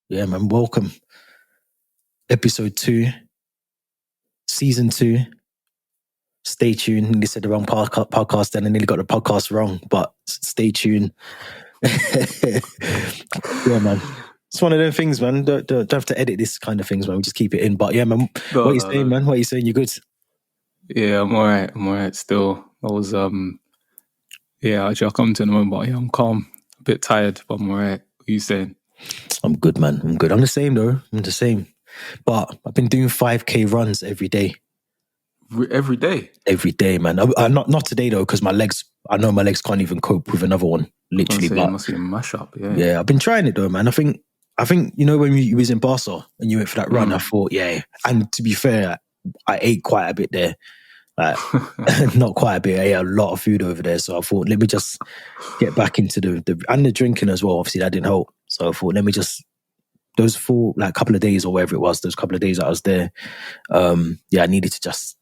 Yeah, man. Welcome. Episode 2, Season 2. Stay tuned. They said the wrong podcast and I nearly got the podcast wrong, but stay tuned. Yeah, man. It's one of them things, man. Don't have to edit this kind of things, man. We just keep it in. But yeah, man. What are you saying, man? What are you saying? You good? Yeah, I'm alright still. I was actually I'll come to in a moment, but yeah, I'm calm. A bit tired, but I'm alright. What are you saying? I'm good, man. I'm good. I'm the same though. I'm the same. But I've been doing 5K runs every day. Every day? Every day, man. Not today though, because I know my legs can't even cope with another one. Literally, but it must be a mash-up. Yeah, I've been trying it though, man. I think you know when you was in Barca and you went for that run, I thought, yeah. And to be fair, I ate quite a bit there. Like, not quite a bit. I ate a lot of food over there, so I thought, let me just get back into the drinking as well. Obviously, that didn't help. So I thought, let me just those couple of days or whatever it was, those couple of days that I was there. I needed to just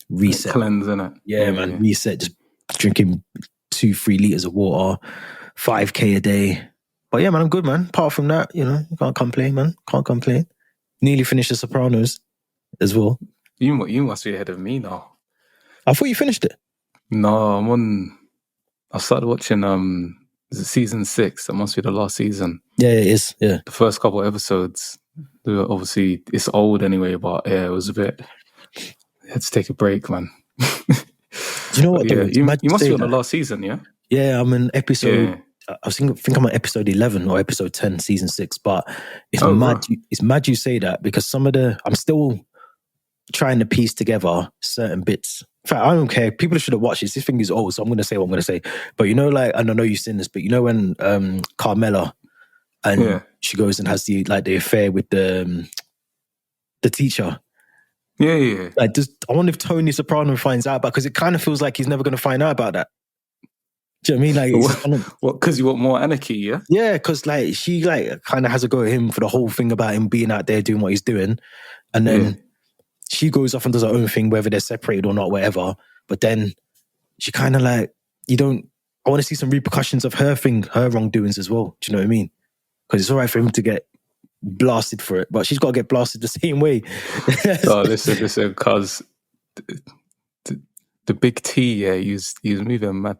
reset. Cleanse, innit? Yeah, man. Reset. Just drinking 2-3 liters of water, 5K a day. But yeah, man, I'm good, man. Apart from that, can't complain, man. Can't complain. Nearly finished The Sopranos as well. You must be ahead of me now. I thought you finished it. No, I started watching is it season 6? That must be the last season. Yeah, it is. Yeah. The first couple of episodes, obviously it's old anyway, but yeah, it was a bit. I had to take a break, man. Do you know what? Yeah, you must be on the last season, yeah. Yeah, I'm in episode. Yeah. I think I'm on episode 11 or episode 10, season 6. But it's mad. Right. It's mad you say that because I'm still trying to piece together certain bits. In fact, I don't care. People should have watched this. This thing is old, so I'm going to say what I'm going to say. But you know, like, I don't know you've seen this, but you know when Carmela and she goes and has the affair with the teacher. Yeah. Like, I wonder if Tony Soprano finds out because it kind of feels like he's never going to find out about that. Do you know what I mean? Like, what? Because you want more anarchy, yeah? Yeah, because like she kind of has a go at him for the whole thing about him being out there doing what he's doing, and then she goes off and does her own thing, whether they're separated or not, whatever. But then she kind of I want to see some repercussions of her wrongdoings as well. Do you know what I mean? Because it's all right for him to get blasted for it, but she's got to get blasted the same way. Oh, listen, because the big T, he's moving mad.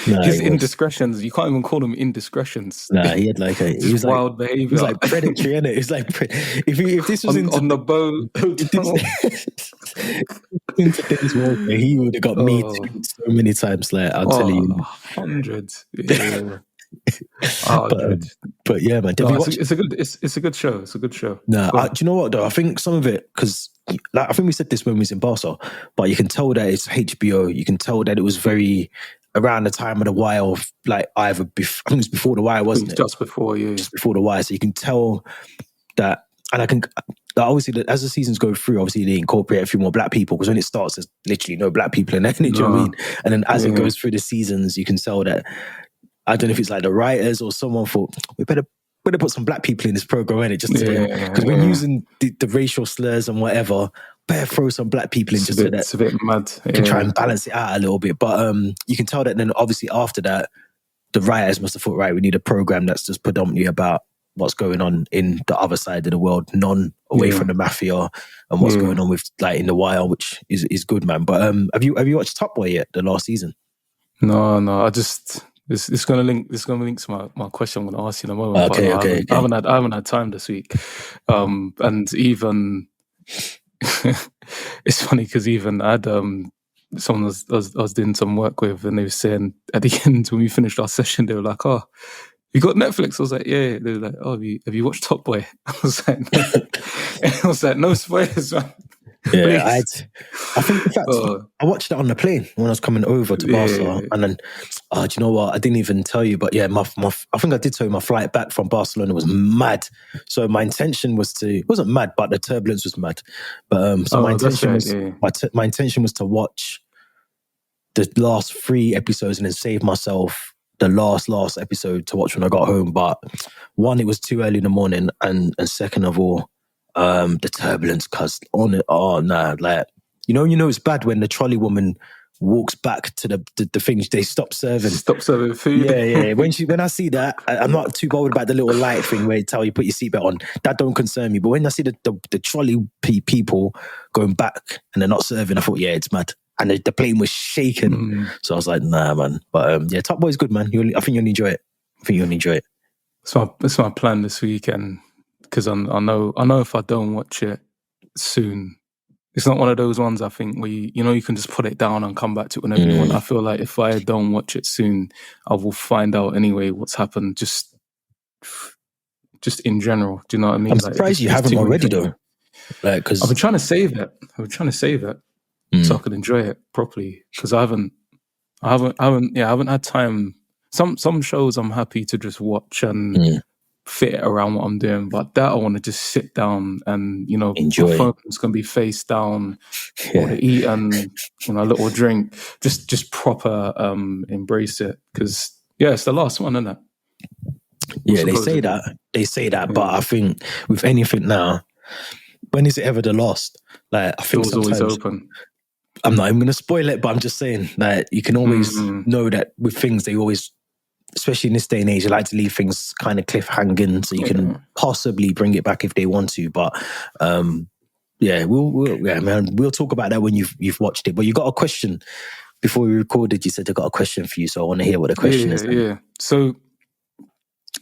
His indiscretions, you can't even call them indiscretions. Nah, he had he was wild behavior. He was like predatory, innit? It was like if this was on the boat. In today's world, he would have got me too so many times. Like I'm telling you, hundreds. But yeah, man. It's a good show. It's a good show. Nah, do you know what though? I think some of it, because I think we said this when we was in Barca, but you can tell that it's HBO. You can tell that it was very around the time of The Wire, I think it was before The Wire, wasn't it? Just before, yeah. Just before The Wire. So you can tell that, and I can obviously as the seasons go through, obviously they incorporate a few more black people because when it starts, there's literally no black people in it. Do you know what I mean? And then as it goes through the seasons, you can tell that. I don't know if it's like the writers or someone thought we better put some black people in this program, innit? Just because we're using the racial slurs and whatever, better throw some black people in so that it's a bit mad. You can try and balance it out a little bit. But you can tell that then obviously after that, the writers must have thought, right, we need a program that's just predominantly about what's going on in the other side of the world, away from the mafia and what's going on with in The Wire, which is good, man. But have you watched Top Boy yet? The last season? No, I just. This is going to link to my question I'm going to ask you in a moment. Okay. I haven't had time this week, and even it's funny because even I had someone I was doing some work with, and they were saying at the end when we finished our session, they were like, "Oh, you got Netflix?" I was like, "Yeah." They were like, "Oh, have you watched Top Boy?" I was like, "No." I was like, "No spoilers, man." Yeah, I think in fact I watched it on the plane when I was coming over to Barcelona, and then do you know what? I didn't even tell you, but yeah, I think I did tell you my flight back from Barcelona was mad. So my intention was it wasn't mad, but the turbulence was mad. But my intention was to watch the last 3 episodes and then save myself the last episode to watch when I got home. But one, it was too early in the morning, and second of all, the turbulence caused on it. Oh no, it's bad when the trolley woman walks back to the things. They stop serving. Stop serving food. Yeah. When I see that, I'm not too bothered about the little light thing where it tell you put your seatbelt on. That don't concern me. But when I see the trolley people going back and they're not serving, I thought, yeah, it's mad. And the plane was shaking. So I was like, nah, man. But yeah, Top Boy's good, man. I think you'll enjoy it. So that's my plan this weekend, because I know if I don't watch it soon, it's not one of those ones I think where you can just put it down and come back to it whenever you want. I feel like if I don't watch it soon, I will find out anyway what's happened just in general. Do you know what I mean? I'm surprised you haven't already though. Like, because I've been trying to save it. So I can enjoy it properly, because I haven't had time. Some shows I'm happy to just watch and fit it around what I'm doing, but that I want to just sit down and enjoy. My phone's gonna be face down, or to eat and a little drink. Just proper embrace it, because it's the last one, isn't it? Yeah, they say that, but I think with anything now, when is it ever the last? Like, I think it's always open. I'm not even going to spoil it, but I'm just saying that you can always know that with things, they always, especially in this day and age, they like to leave things kind of cliffhanging, so you can possibly bring it back if they want to. But we'll talk about that when you've watched it. But you got a question before we recorded. You said I got a question for you, so I want to hear what the question is. Yeah. So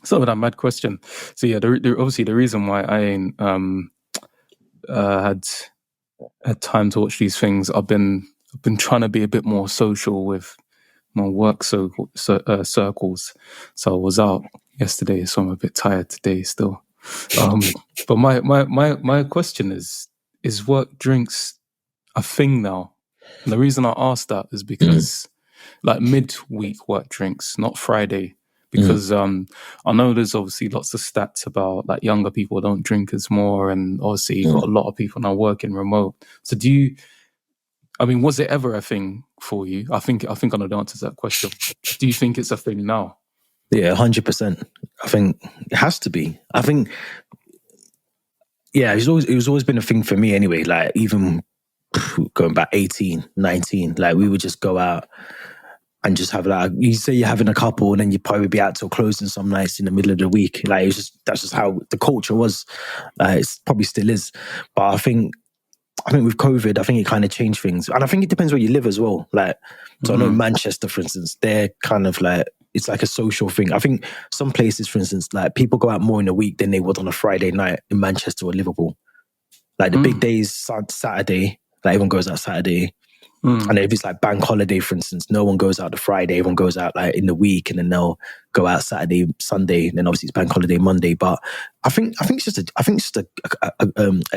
some of that mad question. So obviously the reason why I ain't had time to watch these things, I've been trying to be a bit more social with my work circles. So I was out yesterday, so I'm a bit tired today still. But my question is work drinks a thing now? And the reason I asked that is because like midweek work drinks, not Friday. Because I know there's obviously lots of stats about like younger people don't drink as more, and obviously you've got a lot of people now working remote. So was it ever a thing for you? I think I know the answer to that question. Do you think it's a thing now? Yeah, 100%. I think it has to be. I think, it was always been a thing for me anyway. Like, even going back 18, 19, like we would just go out and just have, like, you say you're having a couple and then you'd probably be out till closing some nights in the middle of the week. Like, that's just how the culture was. It probably still is. But I think with COVID, I think it kind of changed things. And I think it depends where you live as well. Like, so I know Manchester, for instance, they're kind of like, it's like a social thing. I think some places, for instance, like people go out more in a week than they would on a Friday night in Manchester or Liverpool. Like the big days, Saturday, like everyone goes out Saturday. And if it's like bank holiday, for instance, no one goes out the Friday. Everyone goes out like in the week, and then they'll go out Saturday, Sunday, and then obviously it's bank holiday Monday. But I think it's just an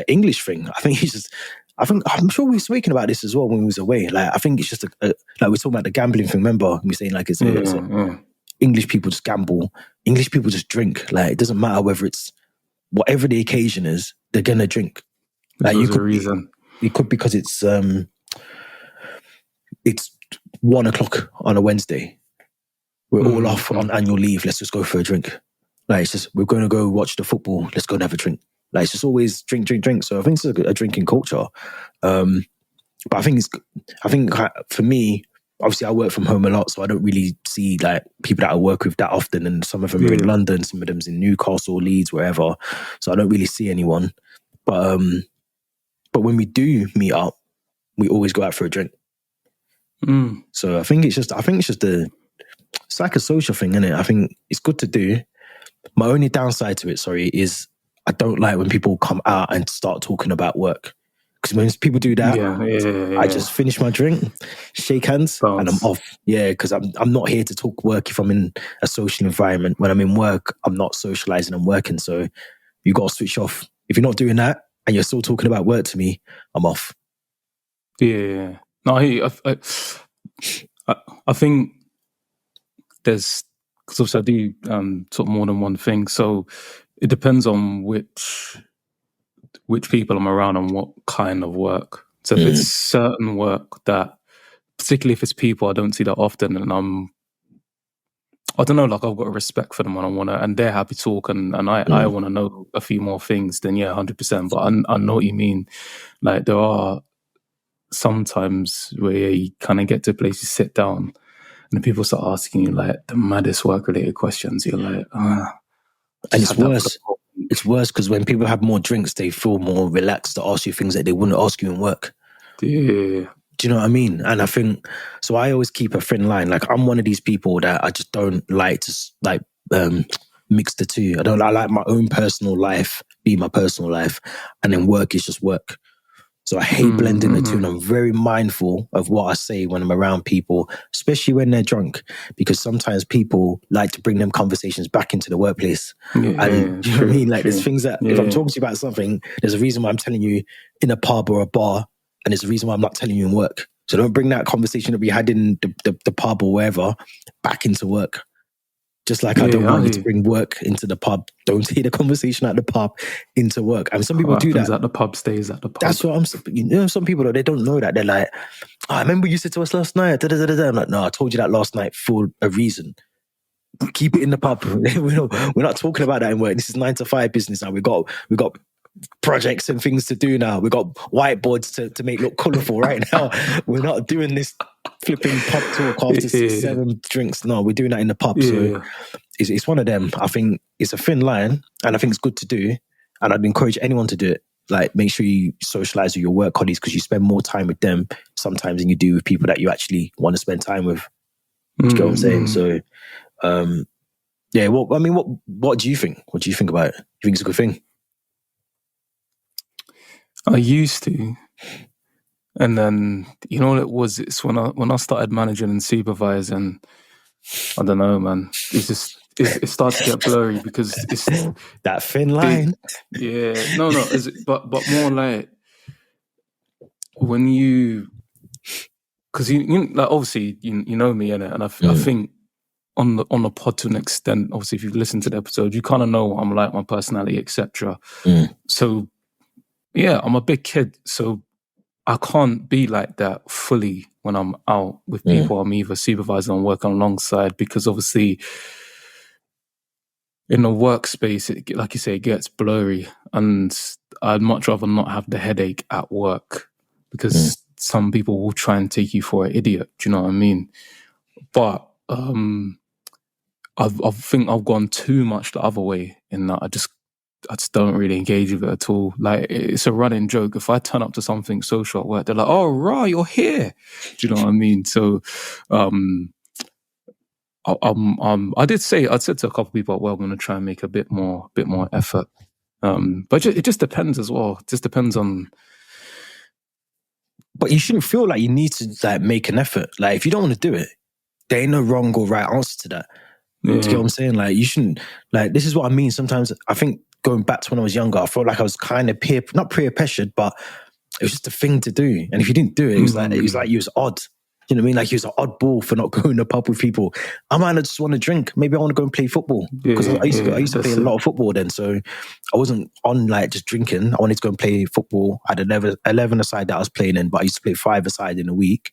English thing. I'm sure we were speaking about this as well when we was away. Like, I think it's just like we're talking about the gambling thing. Remember we were saying like it's English people just gamble. English people just drink. Like, it doesn't matter whether it's whatever the occasion is, they're gonna drink. Like, There's a reason. It could because it's 1 o'clock on a Wednesday. We're all off on annual leave. Let's just go for a drink. Like, it's just, we're going to go watch the football. Let's go and have a drink. Like, it's just always drink. So I think it's a drinking culture. But I think for me, obviously I work from home a lot, so I don't really see like people that I work with that often. And some of them are in London, some of them's in Newcastle, Leeds, wherever. So I don't really see anyone. But when we do meet up, we always go out for a drink. So I think it's like a social thing, isn't it? I think it's good to do. My only downside to it, is I don't like when people come out and start talking about work. Because when people do that, I just finish my drink, shake hands, and I'm off. Yeah, because I'm not here to talk work if I'm in a social environment. When I'm in work, I'm not socializing, I'm working. So you got to switch off. If you're not doing that and you're still talking about work to me, I'm off. Yeah. No, I think there's, because obviously I do sort of more than one thing, so it depends on which people I'm around and what kind of work. So if it's certain work that, particularly if it's people I don't see that often, and I don't know, like I've got a respect for them and they're happy to talk, and I want to know a few more things, then 100%. But I know what you mean. Like, there are sometimes where you kind of get to a place, you sit down, and people start asking you like the maddest work-related questions. You're like, and it's worse. It's worse because when people have more drinks, they feel more relaxed to ask you things that they wouldn't ask you in work. Yeah. Do you know what I mean? And I think, so I always keep a thin line. Like, I'm one of these people that I just don't like to mix the two. I like my own personal life be my personal life, and then work is just work. So I hate blending the two, and I'm very mindful of what I say when I'm around people, especially when they're drunk, because sometimes people like to bring them conversations back into the workplace. Do you know what I mean? Like, there's things that if I'm talking to you about something, there's a reason why I'm telling you in a pub or a bar, and there's a reason why I'm not telling you in work. So don't bring that conversation that we had in the pub or wherever back into work. Just like I don't want you to bring work into the pub. Don't take the conversation at the pub into work. I mean, some people do that. At the pub stays at the pub. That's what I'm saying. You know, some people, they don't know that. They're like, I remember you said to us last night. I'm like, no, I told you that last night for a reason. Keep it in the pub. We're not talking about that in work. This is 9 to 5 business now. We got projects and things to do now. We got whiteboards to make look colourful right now. We're not doing this flipping pub talk after 6-7 drinks. No, we're doing that in the pub. So it's one of them. I think it's a thin line, and I think it's good to do. And I'd encourage anyone to do it. Like, make sure you socialise with your work colleagues, because you spend more time with them sometimes than you do with people that you actually want to spend time with. Do you get what I'm saying? So, what do you think? What do you think about it? You think it's a good thing? I used to, and then you know what it was. It's when I started managing and supervising. I don't know, man. It starts to get blurry because it's that thin line. But more like when you, because you like, obviously you know me, innit? And I think on the pod to an extent, obviously if you've listened to the episode, you kind of know what I'm like, my personality, etc. So. Yeah, I'm a big kid, so I can't be like that fully when I'm out with people I'm either supervising or working alongside, because obviously in the workspace, like you say, it gets blurry, and I'd much rather not have the headache at work, because some people will try and take you for an idiot. Do you know what I mean? But I think I've gone too much the other way in that I just don't really engage with it at all. Like, it's a running joke. If I turn up to something social at work, they're like, "Oh, right, you're here." Do you know what I mean? So, I said to a couple of people, well, I'm going to try and make a bit more effort. But it just depends as well. It just depends on. But you shouldn't feel like you need to like make an effort. Like, if you don't want to do it, there ain't no wrong or right answer to that. Do you get what I'm saying? Like, you shouldn't. Like, this is what I mean. Sometimes I think, going back to when I was younger, I felt like I was kind of not peer pressured, but it was just a thing to do. And if you didn't do it, it was like you was odd. You know what I mean? Like, you was an oddball for not going to the pub with people. I might just want to drink. Maybe I want to go and play football, because I used to play a lot of football then. So I wasn't on like just drinking. I wanted to go and play football. I had 11 aside that I was playing in, but I used to play 5 aside in a week,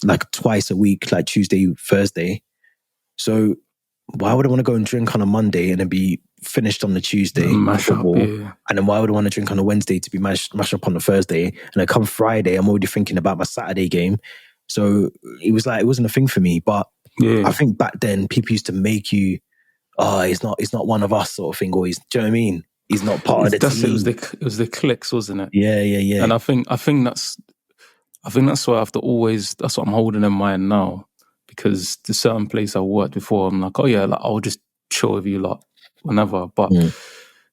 like twice a week, like Tuesday, Thursday. So why would I want to go and drink on a Monday and then be finished on the Tuesday football, and then why would I want to drink on a Wednesday to be mash up on the Thursday, and then come Friday I'm already thinking about my Saturday game. So it was like, it wasn't a thing for me. But I think back then people used to make you, he's not one of us sort of thing, or do you know what I mean? He's not part of the team. It was the cliques, wasn't it? Yeah. And I think that's why I have to always, that's what I'm holding in mind now, because the certain place I worked before, I'm like, oh yeah, like, I'll just chill with you lot whenever. But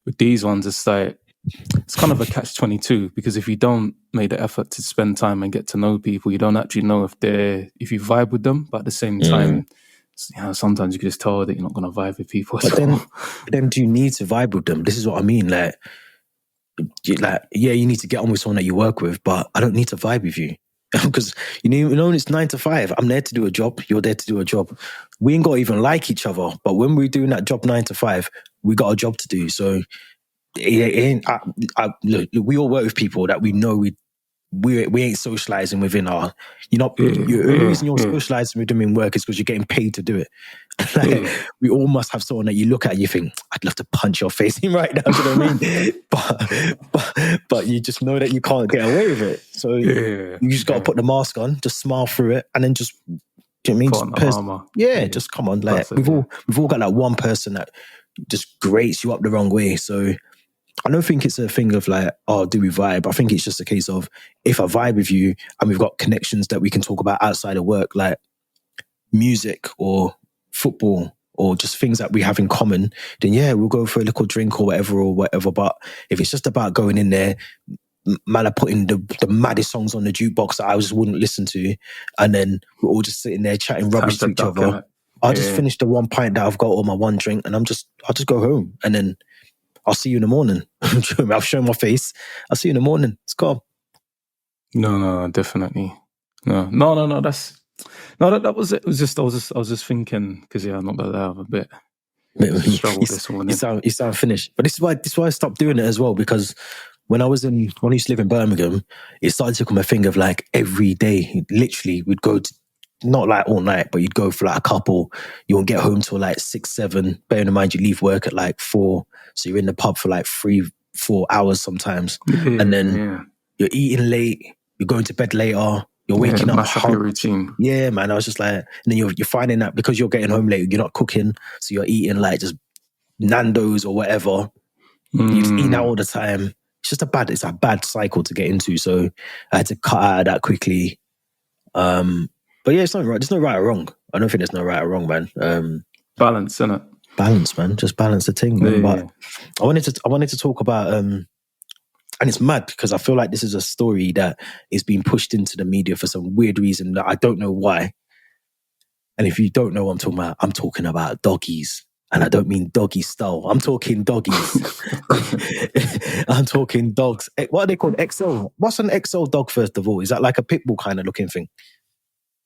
with these ones, it's like, it's kind of a catch-22, because if you don't make the effort to spend time and get to know people, you don't actually know if you vibe with them. But at the same time, sometimes you can just tell that you're not going to vibe with people. But then do you need to vibe with them? This is what I mean. Like, you need to get on with someone that you work with, but I don't need to vibe with you. Because you know, when it's 9 to 5, I'm there to do a job, you're there to do a job. We ain't got to even like each other, but when we're doing that job 9 to 5, we got a job to do. So look, we all work with people that we know we ain't socializing within our. You're only reason you're socializing with them in work is because you're getting paid to do it. We all must have someone that you look at and you think, I'd love to punch your face in right now. Do you know what I mean? But you just know that you can't get away with it. So you just got to put the mask on, just smile through it, and then just. Do you know what I mean? Just come on. Like we've all got that one person that just grates you up the wrong way. So I don't think it's a thing of like, oh, do we vibe? I think it's just a case of if I vibe with you and we've got connections that we can talk about outside of work, like music or football or just things that we have in common, then we'll go for a little drink or whatever. But if it's just about going in there, man are putting the maddest songs on the jukebox that I just wouldn't listen to, and then we're all just sitting there chatting rubbish to each other. I'll just finish the one pint that I've got or my one drink, and I'll just go home, and then I'll see you in the morning. I'll show my face. I'll see you in the morning. It's gone. No, definitely. No. That was it. It was just I was just thinking because not that I have a bit struggle this morning. You sound finished, but this is why I stopped doing it as well, because when I used to live in Birmingham, it started to become a thing of like every day, literally, we'd go to, not like all night, but you'd go for like a couple. You won't get home till like 6, 7. Bearing in mind, you leave work at like 4. So you're in the pub for like 3-4 hours sometimes. And then you're eating late, you're going to bed later, you're waking up. Mash up your routine. Yeah, man. I was just like, and then you're finding that because you're getting home late, you're not cooking. So you're eating like just Nando's or whatever. You're just eating out all the time. It's a bad cycle to get into. So I had to cut out of that quickly. But it's not right. There's no right or wrong. I don't think there's no right or wrong, man. Balance, innit? Balance, man. Just balance the thing, man. But I wanted to talk about and it's mad because I feel like this is a story that is being pushed into the media for some weird reason that I don't know why. And if you don't know what I'm talking about doggies. And I don't mean doggy style. I'm talking doggies. I'm talking dogs. What are they called? XL. What's an XL dog, first of all? Is that like a pit bull kind of looking thing?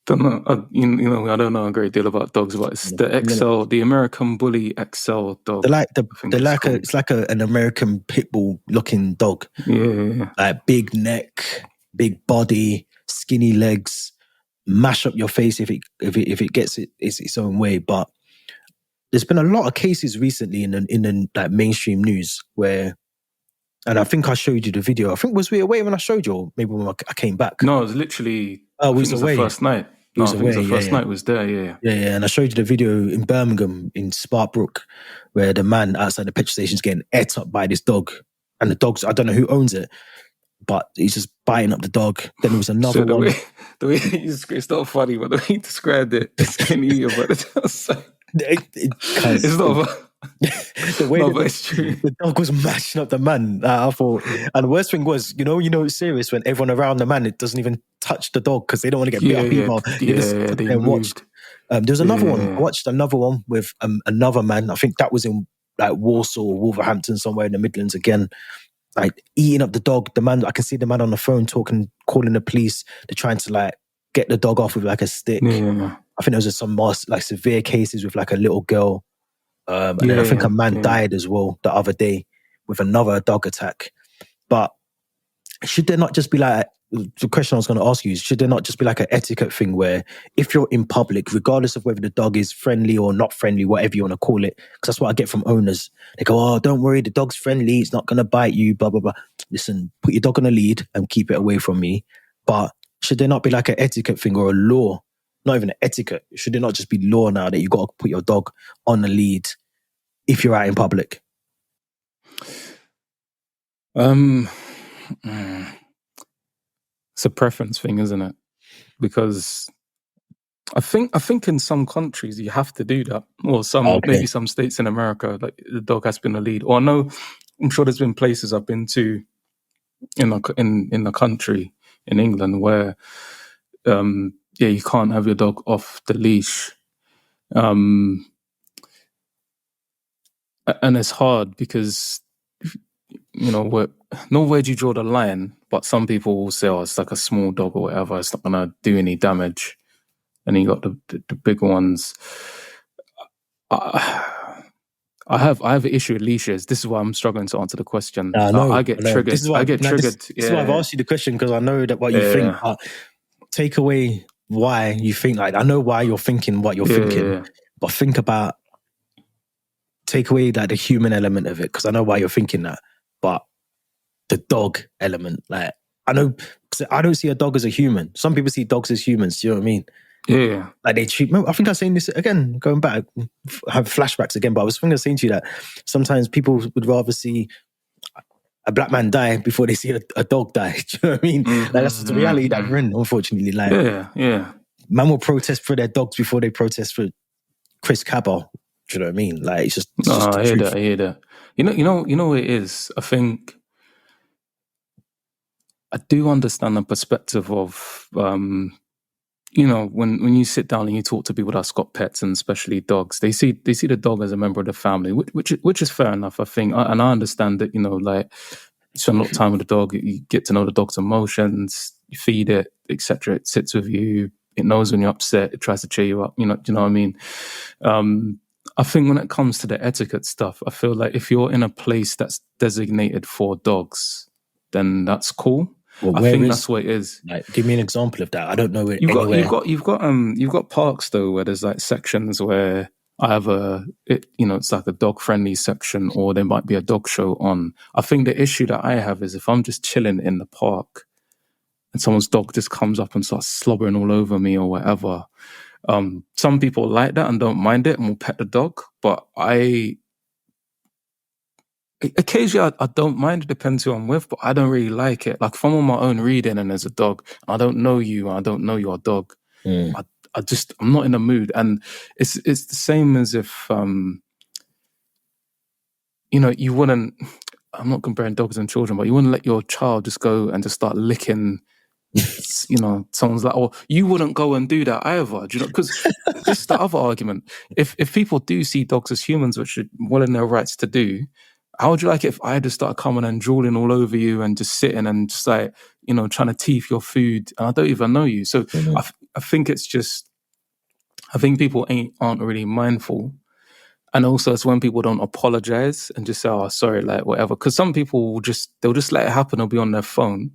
Don't know. I don't know a great deal about dogs, but it's the XL, the American Bully XL dog. It's like an American pit bull looking dog. Yeah. Like big neck, big body, skinny legs, mash up your face if it gets its own way. But there's been a lot of cases recently in the like mainstream news where, and I think I showed you the video. I think was we away when I showed you, or maybe when I came back. No, it was literally. Oh, we was away. The first night. No, I think it was the first night was there. Yeah. And I showed you the video in Birmingham in Sparkbrook, where the man outside the petrol station is getting ate up by this dog, and the dog's, I don't know who owns it, but he's just biting up the dog. Then there was another one. The way it's not funny, but the way he described it, it's getting eaten by the it's not. The way the dog was mashing up the man, I thought, and the worst thing was, it's serious when everyone around the man, it doesn't even touch the dog because they don't want to get bit up either. They watched. There's another one. I watched another one with another man. I think that was in like Warsaw or Wolverhampton, somewhere in the Midlands again. Like eating up the dog. The man, I can see the man on the phone talking, calling the police. They're trying to like get the dog off with like a stick. I think there was some more like severe cases with like a little girl. And then I think a man died as well the other day with another dog attack. But should there not just be like, the question I was going to ask you is, should there not just be like an etiquette thing where if you're in public, regardless of whether the dog is friendly or not friendly, whatever you want to call it, because that's what I get from owners. They go, oh, don't worry, the dog's friendly, it's not going to bite you, blah, blah, blah. Listen, put your dog on a lead and keep it away from me. But should there not be like an etiquette thing or a law? Not even an etiquette. Should it not just be law now that you got to put your dog on a lead if you're out in public? It's a preference thing, isn't it? Because I think in some countries you have to do that, or maybe some states in America, like the dog has been a lead. Or I'm sure there's been places I've been to in the country in England where you can't have your dog off the leash. And it's hard because, where do you draw the line? But some people will say, oh, it's like a small dog or whatever, it's not going to do any damage. And you got the bigger ones. I I have an issue with leashes. This is why I'm struggling to answer the question. I get triggered. This is why, This is why I've asked you the question, because I know that what you think. Take away why you think like, I know why you're thinking what you're thinking, but think about, take away like the human element of it, because I know why you're thinking that, but the dog element, like, I know, cause I don't see a dog as a human. Some people see dogs as humans. Do you know what I mean? Yeah. Like they treat. I think I was saying this again, going back, have flashbacks again. But I was saying to you that sometimes people would rather see a black man die before they see a dog die. Do you know what I mean? Like that's the reality that we're in, unfortunately. Like, man will protest for their dogs before they protest for Chris Cabell. Do you know what I mean? Like it's just. I hear that. You know what it is. I think I do understand the perspective of, when you sit down and you talk to people that's got pets, and especially dogs, they see the dog as a member of the family, which is fair enough, I think. And I understand that, like, you spend a lot of time with the dog, you get to know the dog's emotions, you feed it, etc. It sits with you, it knows when you're upset, it tries to cheer you up. Do you know what I mean? I think when it comes to the etiquette stuff, I feel like if you're in a place that's designated for dogs, then that's cool. Well, I think that's what it is. Like, give me an example of that. I don't know it. You've got parks though where there's like sections where it's like a dog friendly section, or there might be a dog show on. I think the issue that I have is if I'm just chilling in the park and someone's dog just comes up and starts slobbering all over me or whatever. Some people like that and don't mind it and will pet the dog, but occasionally I don't mind. It depends who I'm with, but I don't really like it. Like if I'm on my own reading and there's a dog, and I don't know you, and I don't know your dog, I'm not in the mood. And it's the same as if you wouldn't. I'm not comparing dogs and children, but you wouldn't let your child just go and just start licking. Someone's like, or you wouldn't go and do that either. Do you know? Because this is the other argument. If people do see dogs as humans, which are well in their rights to do, how would you like it if I just started coming and drooling all over you and just sitting and just like, trying to teeth your food and I don't even know you? So I think it's just, I think people aren't really mindful. And also it's when people don't apologize and just say, oh, sorry, like whatever. Because some people they'll just let it happen. They'll be on their phone.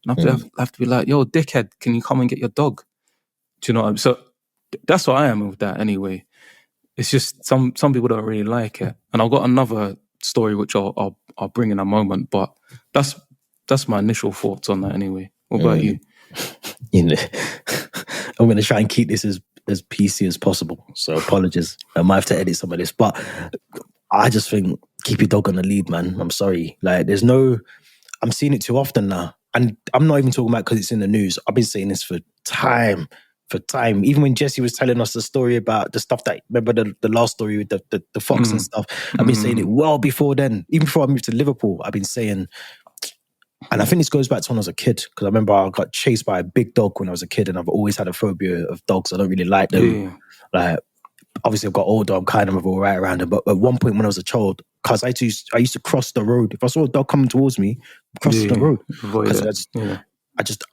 And I have to be like, yo, dickhead, can you come and get your dog? Do you know what I mean? So that's what I am with that anyway. It's just some people don't really like it. And I've got another story which I'll bring in a moment, but that's my initial thoughts on that anyway. What about you? I'm going to try and keep this as PC as possible, so apologies. I might have to edit some of this, but I just think keep your dog on the lead, man. I'm sorry, like I'm seeing it too often now, and I'm not even talking about because it's in the news. I've been saying this for time. Even when Jesse was telling us the story about the stuff that, remember the last story with the fox and stuff, I've been saying it well before then. Even before I moved to Liverpool, I've been saying, and I think this goes back to when I was a kid, because I remember I got chased by a big dog when I was a kid, and I've always had a phobia of dogs. I don't really like them. Like, obviously I've got older, I'm kind of all right around them, but at one point when I was a child, because I used to cross the road. If I saw a dog coming towards me, cross the road.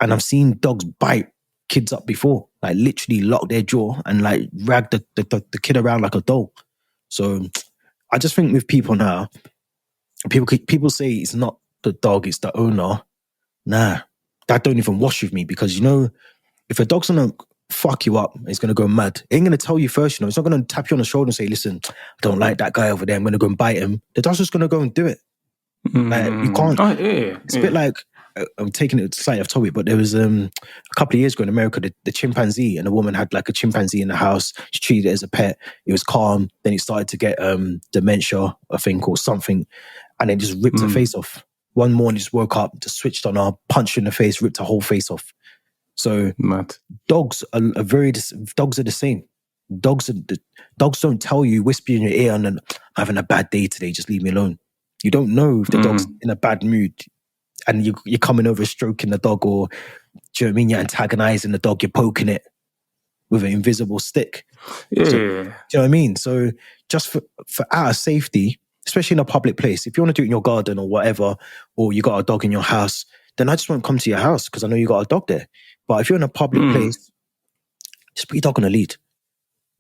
And I've seen dogs bite kids up before, like literally lock their jaw and like rag the kid around like a doll. So I just think with people now, people say it's not the dog, it's the owner. Nah, that don't even wash with me, because if a dog's gonna fuck you up, it's gonna go mad. It ain't gonna tell you first, it's not gonna tap you on the shoulder and say, listen, I don't like that guy over there, I'm gonna go and bite him. The dog's just gonna go and do it. Like, you can't. It's a bit like, I'm taking it slightly off topic, but there was a couple of years ago in America, the chimpanzee, and a woman had like a chimpanzee in the house. She treated it as a pet. It was calm. Then it started to get dementia, I think, or something, and it just ripped her face off. One morning, just woke up, just switched on her, punched her in the face, ripped her whole face off. So dogs are the same. Dogs don't tell you, whisper in your ear, and then, I'm having a bad day today, just leave me alone. You don't know if the dog's in a bad mood. And you're coming over stroking the dog, or do you know what I mean? You're antagonizing the dog, you're poking it with an invisible stick. Yeah. So, do you know what I mean? So just for our safety, especially in a public place, if you want to do it in your garden or whatever, or you got a dog in your house, then I just won't come to your house because I know you got a dog there. But if you're in a public place, just put your dog on a lead.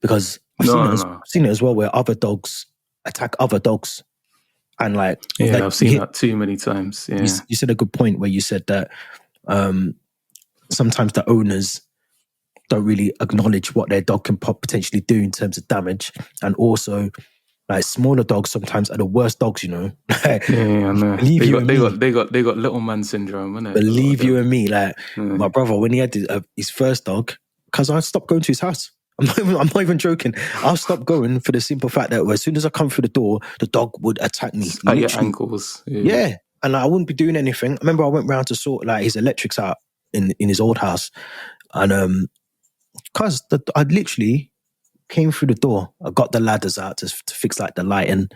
Because I've seen it as well where other dogs attack other dogs. And like, I've seen that too many times. Yeah, you said a good point where you said that sometimes the owners don't really acknowledge what their dog can potentially do in terms of damage, and also like smaller dogs sometimes are the worst dogs, you know. I know. They got little man syndrome, innit? Believe you and me, like my brother when he had his first dog, because I stopped going to his house. I'm not even joking. I'll stop going for the simple fact that as soon as I come through the door, the dog would attack me at your ankles. Yeah, and I wouldn't be doing anything. I remember I went round to sort like his electrics out in his old house, and because I literally came through the door, I got the ladders out to fix like the lighting,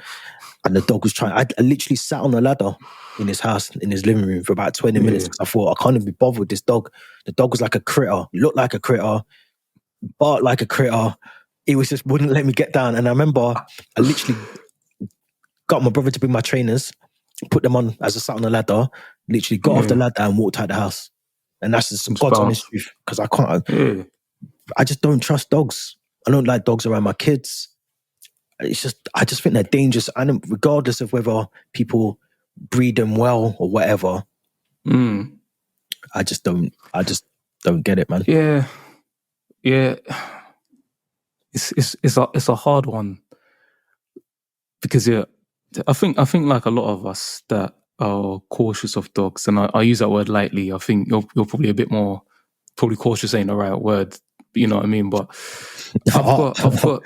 and the dog was trying. I literally sat on the ladder in his house, in his living room for about 20 minutes because I thought I can't even be bothered with this dog. The dog was like a critter, looked like a critter, barked like a critter. It was just wouldn't let me get down. And I remember I literally got my brother to bring my trainers, put them on as I sat on the ladder, literally got off the ladder and walked out the house. And that's just some God's honest truth, because I can't. I just don't trust dogs. I don't like dogs around my kids. It's just, I just think they're dangerous, and regardless of whether people breed them well or whatever. I just don't get it, man. Yeah. It's a hard one, because I think like a lot of us that are cautious of dogs, and I use that word lightly. I think you're probably a bit more, probably cautious ain't the right word. You know what I mean? But I've got.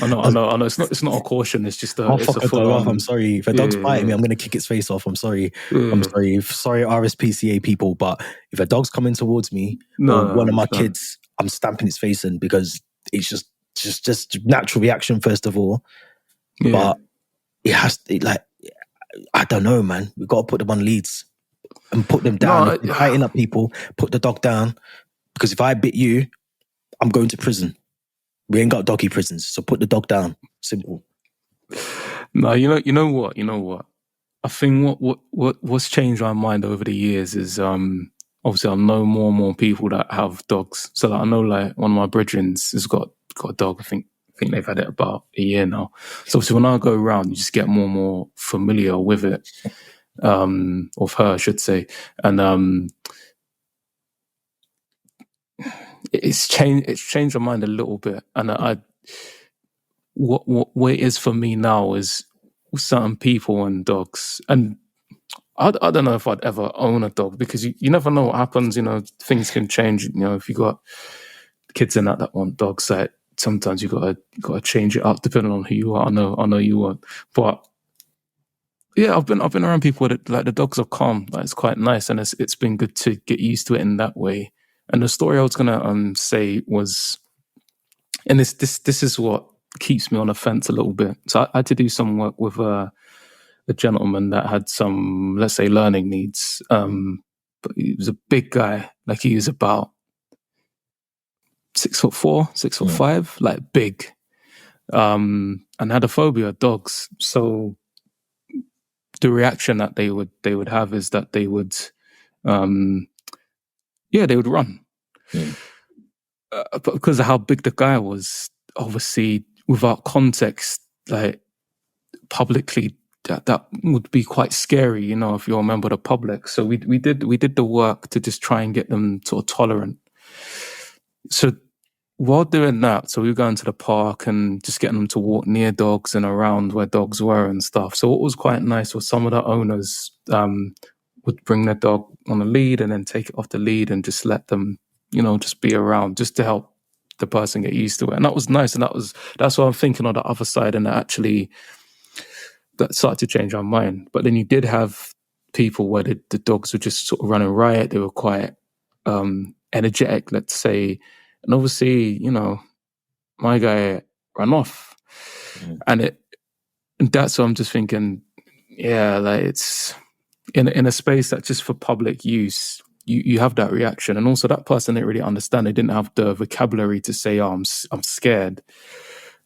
I know. It's not a caution. It's just a. It's a full on. I'm sorry. If a dog's biting me, I'm going to kick its face off. I'm sorry. I'm sorry. Sorry, RSPCA people. But if a dog's coming towards me, or one of my kids, I'm stamping its face in, because it's just natural reaction first of all. But it has to, like, I don't know, man. We've got to put them on leads and put them down. If you're biting up people, put the dog down, because if I bit you, I'm going to prison. We ain't got doggy prisons, so put the dog down. Simple. No, you know what? I think what's changed my mind over the years is obviously I know more and more people that have dogs. So that I know, like, one of my brethrens has got a dog. I think they've had it about a year now. So obviously when I go around, you just get more and more familiar with it, of her, I should say, and it's changed my mind a little bit. And what it is for me now is certain people and dogs. And I don't know if I'd ever own a dog, because you never know what happens. You know, things can change. You know, if you got kids in that want dogs, that sometimes you gotta change it up depending on who you are. I know you won't, but yeah, I've been around people that, like, the dogs are calm. Like, it's quite nice, and it's been good to get used to it in that way. And the story I was gonna say was, and this is what keeps me on the fence a little bit. So I had to do some work with a gentleman that had some, let's say, learning needs. But he was a big guy. Like, he was about 6'4", 6'5", like big. And had a phobia of dogs. So the reaction that they would have is that they would run. But because of how big the guy was, obviously without context, like, publicly, that would be quite scary, you know, if you're a member of the public. So we did the work to just try and get them sort of tolerant. So while doing that, so we were going to the park and just getting them to walk near dogs and around where dogs were and stuff. So what was quite nice was some of the owners would bring their dog on a lead and then take it off the lead and just let them, you know, just be around, just to help the person get used to it. And that was nice. And that's what I'm thinking on the other side. And that started to change our mind. But then you did have people where the dogs were just sort of running riot. They were quite energetic, let's say. And obviously, you know, my guy ran off. And that's what I'm just thinking, yeah, like, it's in a space that's just for public use, you have that reaction. And also that person didn't really understand. They didn't have the vocabulary to say, oh, I'm scared.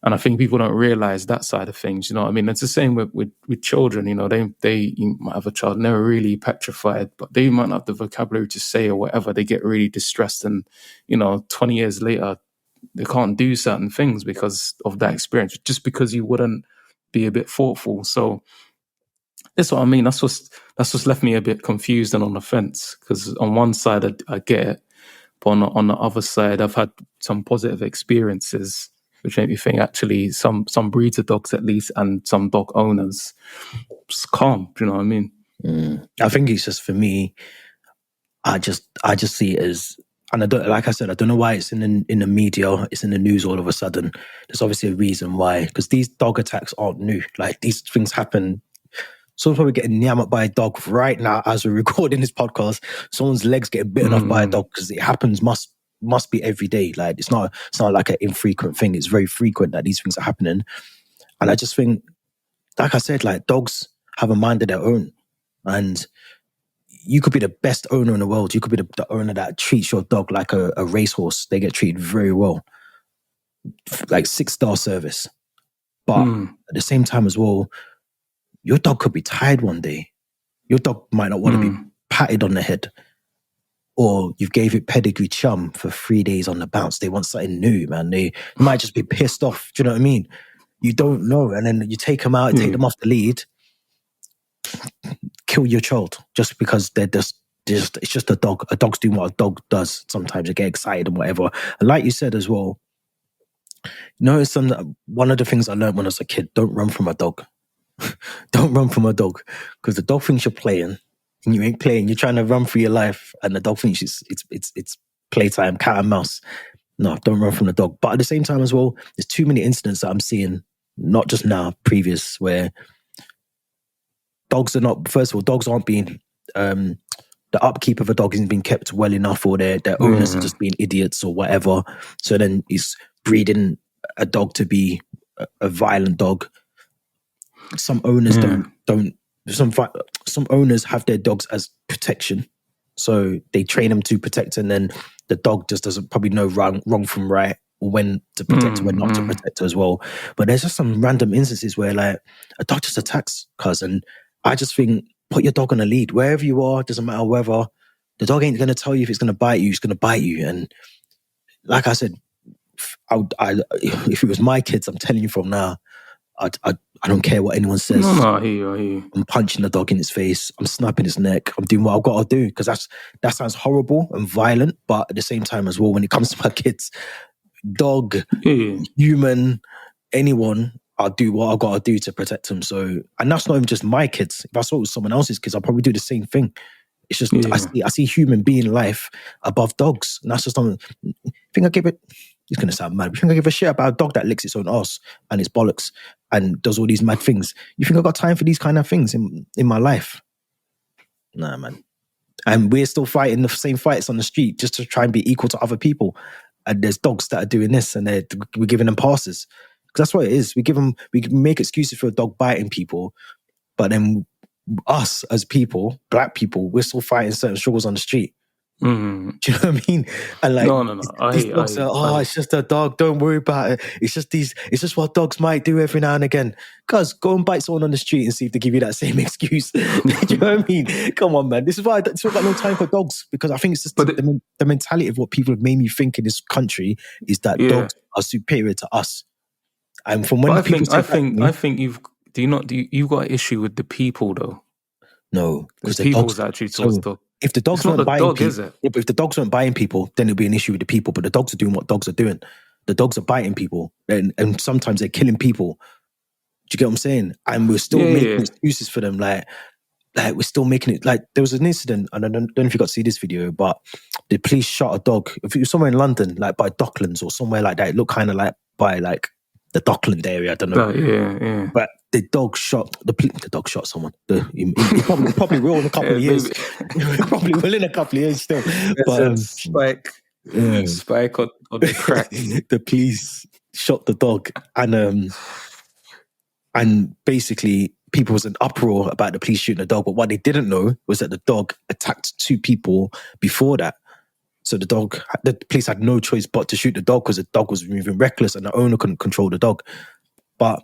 And I think people don't realize that side of things. You know what I mean? It's the same with children. You know, you might have a child, and they're really petrified, but they might not have the vocabulary to say or whatever. They get really distressed, and, you know, 20 years later, they can't do certain things because of that experience. Just because you wouldn't be a bit thoughtful. So that's what I mean. That's what's left me a bit confused and on the fence, because on one side I get it, but on the other side I've had some positive experiences which make me think actually some breeds of dogs at least, and some dog owners, just calm. Do you know what I mean? I think it's just, for me, I just see it as, and I don't, like I said, I don't know why it's in the media, it's in the news all of a sudden. There's obviously a reason why, because these dog attacks aren't new. Like, these things happen. Someone's probably getting yammered by a dog right now as we're recording this podcast. Someone's legs getting bitten off by a dog, because it happens, must be every day. Like, it's not like an infrequent thing. It's very frequent that these things are happening. And I just think, like I said, like, dogs have a mind of their own. And you could be the best owner in the world. You could be the owner that treats your dog like a racehorse. They get treated very well, like 6-star service. But at the same time as well, your dog could be tired one day. Your dog might not want to be patted on the head. Or you gave it pedigree chum for 3 days on the bounce. They want something new, man. They might just be pissed off. Do you know what I mean? You don't know. And then you take them out, take them off the lead, kill your child just because they're just it's just a dog. A dog's doing what a dog does. Sometimes they get excited and whatever. And like you said as well, one of the things I learned when I was a kid, don't run from a dog. Don't run from a dog, because the dog thinks you're playing and you ain't playing. You're trying to run for your life and the dog thinks it's playtime, cat and mouse. No, don't run from the dog. But at the same time as well, there's too many incidents that I'm seeing, not just now, previous, where dogs aren't being the upkeep of a dog isn't being kept well enough, or their owners are just being idiots or whatever. So then it's breeding a dog to be a violent dog. Some owners some owners have their dogs as protection, so they train them to protect, and then the dog just doesn't probably know wrong from right, or when to protect her, when not to protect her as well. But there's just some random instances where, like, a dog just attacks cousin. I just think, put your dog on a lead wherever you are. Doesn't matter whether the dog ain't going to tell you if it's going to bite you. It's going to bite you. And like I said, if it was my kids, I'm telling you from now, I don't care what anyone says. No, I hear you. I'm punching the dog in his face. I'm snapping his neck. I'm doing what I've got to do, because that sounds horrible and violent. But at the same time as well, when it comes to my kids, dog, human, anyone, I'll do what I've got to do to protect them. So, and that's not even just my kids. If I saw it with someone else's kids, I'll probably do the same thing. It's just, I see human being life above dogs. And that's just something. I think I give it, it's going to sound mad, but you think I give a shit about a dog that licks its own ass and its bollocks and does all these mad things? You think I've got time for these kind of things in my life? Nah, man. And we're still fighting the same fights on the street just to try and be equal to other people. And there's dogs that are doing this, and we're giving them passes. Because that's what it is. We make excuses for a dog biting people, but then us as people, black people, we're still fighting certain struggles on the street. Do you know what I mean? And like, no. These dogs are, it's just a dog, don't worry about it. It's just what dogs might do every now and again. Cuz, go and bite someone on the street and see if they give you that same excuse. Do you know what I mean? Come on, man. This is why I've got no time for dogs, because I think it's just the mentality of what people have made me think in this country is that dogs are superior to us. And from when I think you've got an issue with the people though. No, because the people's actually towards dog. If the dogs weren't biting people, if the dogs weren't biting people, then it'd be an issue with the people. But the dogs are doing what dogs are doing. The dogs are biting people, and sometimes they're killing people. Do you get what I'm saying? And we're still making excuses for them. Like we're still making it. Like, there was an incident, and I don't know if you got to see this video, but the police shot a dog. If it was somewhere in London, like by Docklands or somewhere like that, it looked kind of like by like the Dockland area. I don't know. But the dog shot someone. He probably will in a couple of years. Probably will in a couple of years still. But spike on the crack. The police shot the dog, and basically people was an uproar about the police shooting the dog. But what they didn't know was that the dog attacked 2 people before that. So the police had no choice but to shoot the dog, because the dog was moving reckless and the owner couldn't control the dog. But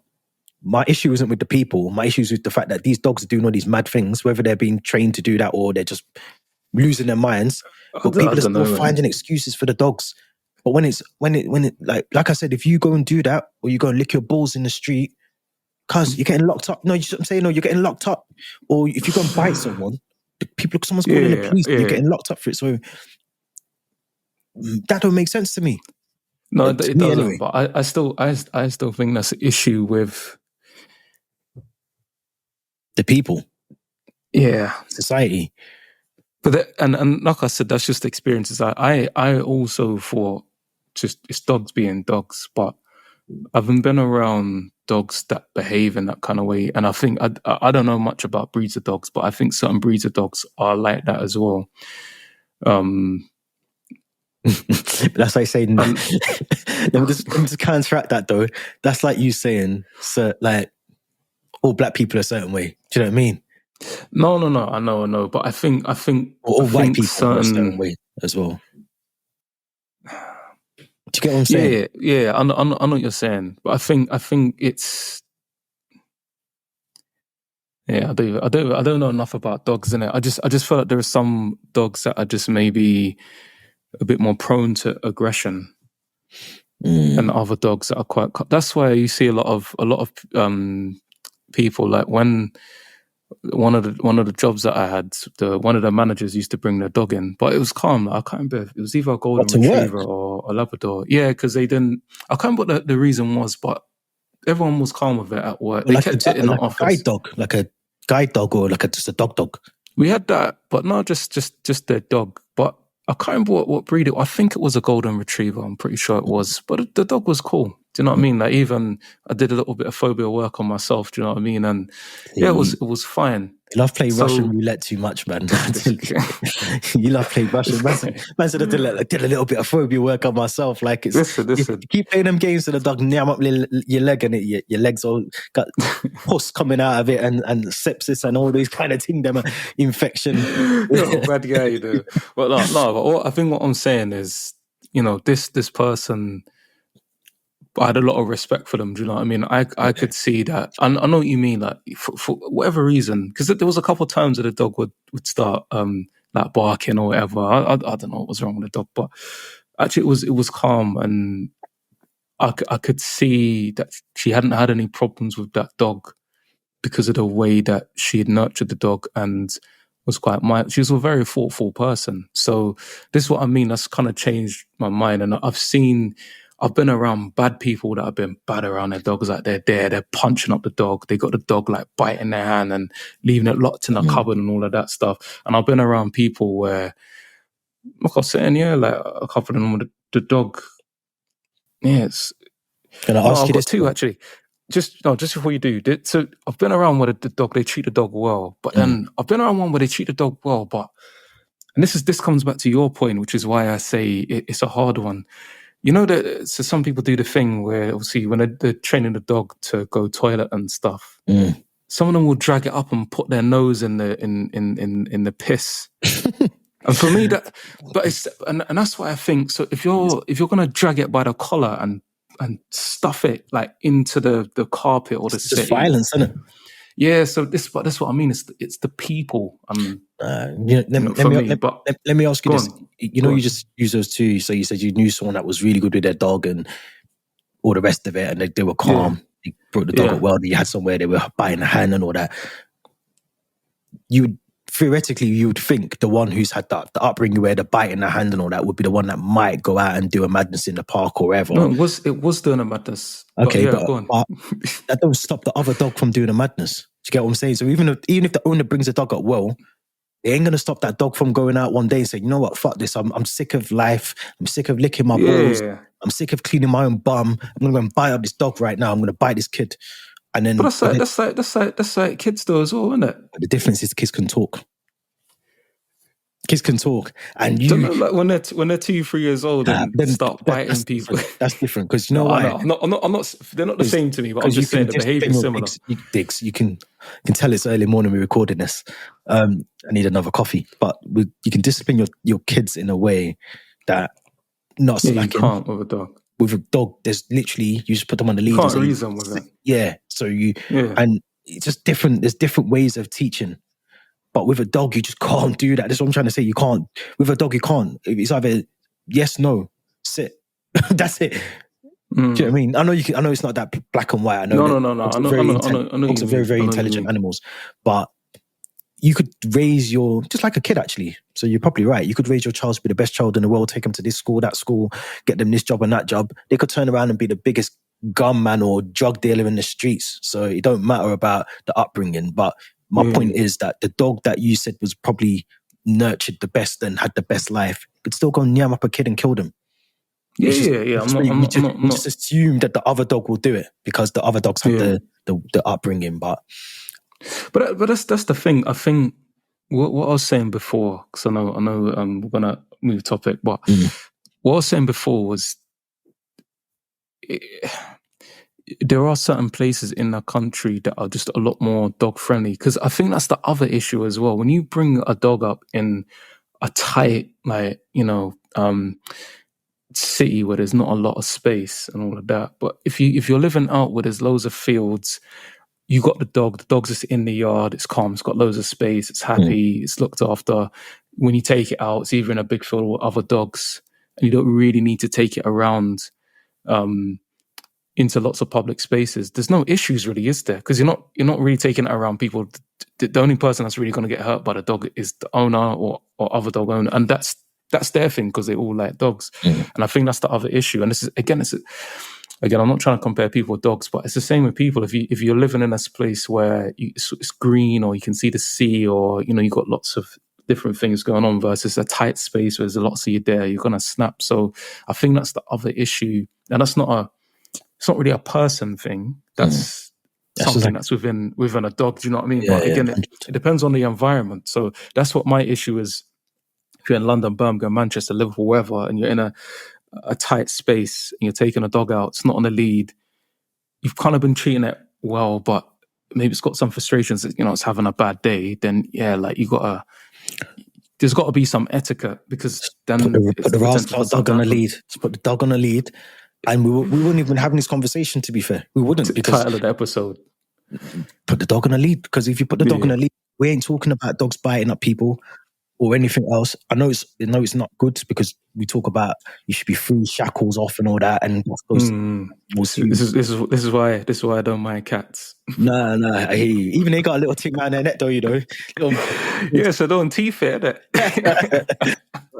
my issue isn't with the people. My issue is with the fact that these dogs are doing all these mad things, whether they're being trained to do that or they're just losing their minds. But people are still finding excuses for the dogs. But when it like I said, if you go and do that, or you go and lick your balls in the street, cuz you're getting locked up. No, I'm saying, no, you're getting locked up. Or if you go and bite someone, someone's calling the police, you're getting locked up for it. So that don't make sense to me. No, it doesn't. Anyway. But I still think that's an issue with the people. Yeah, society. But and like I said, that's just experiences. I also thought just it's dogs being dogs, but I haven't been around dogs that behave in that kind of way. And I think I don't know much about breeds of dogs, but I think certain breeds of dogs are like that as well. But that's like saying let me just counteract that though. That's like you saying, so like all black people are a certain way. Do you know what I mean? No, I know. But I think all white people are a certain way as well. Do you get what I'm saying? Yeah. I know what you're saying, but I think it's. Yeah, I don't know enough about dogs, innit? I just feel like there are some dogs that are just maybe a bit more prone to aggression, and other dogs that are quite. That's why you see a lot of people, like when one of the jobs that I had, one of the managers used to bring their dog in, but it was calm. I can't remember. It was either a golden retriever or a Labrador. Yeah, because they didn't. I can't remember what the reason was, but everyone was calm with it at work. They kept it in the office. Like a guide dog, or like just a dog. We had that, but not just their dog. But I can't remember what breed it was. I think it was a golden retriever. I'm pretty sure it was. But the dog was cool. Do you know what I mean? Like, even I did a little bit of phobia work on myself. Do you know what I mean? And it was fine. You love playing Russian roulette too much, man. You love playing Russian. Man said I did a little bit of phobia work on myself. Like, listen. You keep playing them games to the dog, nyam up your leg, and your legs all got pus coming out of it, and sepsis and all these kind of things. Them infection. You're a bad guy, you know. But no. But I think what I'm saying is, you know, this person. I had a lot of respect for them. Do you know what I mean? I could see that. I know what you mean. Like, for whatever reason, because there was a couple of times that the dog would start like barking or whatever. I don't know what was wrong with the dog, but actually it was calm, and I could see that she hadn't had any problems with that dog because of the way that she had nurtured the dog and was quite mild. She was a very thoughtful person. So this is what I mean. That's kind of changed my mind, and I've been around bad people that have been bad around their dogs. Like, they're punching up the dog. They got the dog like biting their hand and leaving it locked in a cupboard and all of that stuff. And I've been around people where, like I was saying, like a couple of them with the dog. Yes. Can I ask you this? Two actually. Just before you do. So I've been around where the dog, they treat the dog well, but then I've been around one where they treat the dog well, and this comes back to your point, which is why I say it's a hard one. You know that, so some people do the thing where, obviously, when they're training the dog to go toilet and stuff, some of them will drag it up and put their nose in the piss. And for me, and that's why I think, so if you're gonna drag it by the collar and stuff it like into the carpet or the seat, it's violence, isn't it? Yeah, so that's what I mean. It's the people. Let me ask you this. You know, you just use those two. So you said you knew someone that was really good with their dog and all the rest of it, and they were calm. Yeah. They brought the dog up well. You had somewhere they were biting the hand and all that. Theoretically, you would think the one who's had the upbringing where the bite in the hand and all that would be the one that might go out and do a madness in the park or wherever. No, it was doing a madness. Okay, but that don't stop the other dog from doing a madness. Do you get what I'm saying? So even if the owner brings the dog up well, it ain't gonna stop that dog from going out one day and saying, you know what, fuck this. I'm sick of life. I'm sick of licking my balls. I'm sick of cleaning my own bum. I'm gonna go and bite up this dog right now. I'm gonna bite this kid. And then, but that's like kids do as well, isn't it? The difference is the kids can talk. Kids can talk, and like when they're 2-3 years old and then start biting people. That's different, because you know why? I'm not. They're not the same to me, but I'm just saying the behaviour is similar. You can tell it's early morning. We're recording this. I need another coffee, but you can discipline your kids in a way that not slacking. You can't with a dog. With a dog, there's literally, you just put them on the lead. Can't reason with it. Yeah. So and it's just different. There's different ways of teaching. But with a dog, you just can't do that. That's what I'm trying to say. You can't. With a dog, you can't. It's either yes, no, sit. That's it. Do you know what I mean? I know it's not that black and white. I know No. dogs are very, very intelligent animals, but you could raise just like a kid, actually. So you're probably right. You could raise your child to be the best child in the world, take them to this school, that school, get them this job and that job. They could turn around and be the biggest gunman or drug dealer in the streets. So it don't matter about the upbringing. But my point is that the dog that you said was probably nurtured the best and had the best life could still go and yam up a kid and kill them. We just assume that the other dog will do it because the other dogs have the upbringing. But that's the thing. I think what I was saying before, because I know we're gonna move topic, but what I was saying before was there are certain places in the country that are just a lot more dog friendly. Because I think that's the other issue as well. When you bring a dog up in a tight, city where there's not a lot of space and all of that, but if you're living out where there's loads of fields, you got the dog's just in the yard, it's calm, it's got loads of space, it's happy, it's looked after. When you take it out, it's either in a big field with other dogs, and you don't really need to take it around into lots of public spaces. There's no issues really, is there? Because you're not really taking it around people. The only person that's really going to get hurt by the dog is the owner or other dog owner, and that's their thing because they all like dogs. And I think that's the other issue. And this is again, I'm not trying to compare people with dogs, but it's the same with people. If you're living in this place where it's green, or you can see the sea, or you got lots of different things going on, versus a tight space where there's lots of you there, you're gonna snap. So I think that's the other issue, and it's not really a person thing. That's something that's within a dog. Do you know what I mean? But again, it depends on the environment. So that's what my issue is. If you're in London, Birmingham, Manchester, Liverpool, wherever, and you're in a tight space and you're taking a dog out, it's not on a lead, you've kind of been treating it well, but maybe it's got some frustrations, it's having a bad day, then there's got to be some etiquette, because then put the rascal dog on a lead. Just put the dog on a lead, and we wouldn't even have this conversation, to be fair. We wouldn't, because title of the episode, put the dog on a lead, because if you put the dog on a lead, we ain't talking about dogs biting up people or anything else. I know it's not good, because we talk about you should be free, shackles off and all that, and we'll see. This is why I don't mind cats. No, I hear you. Even they got a little thing around their neck, though, Yeah, so don't teeth it, innit?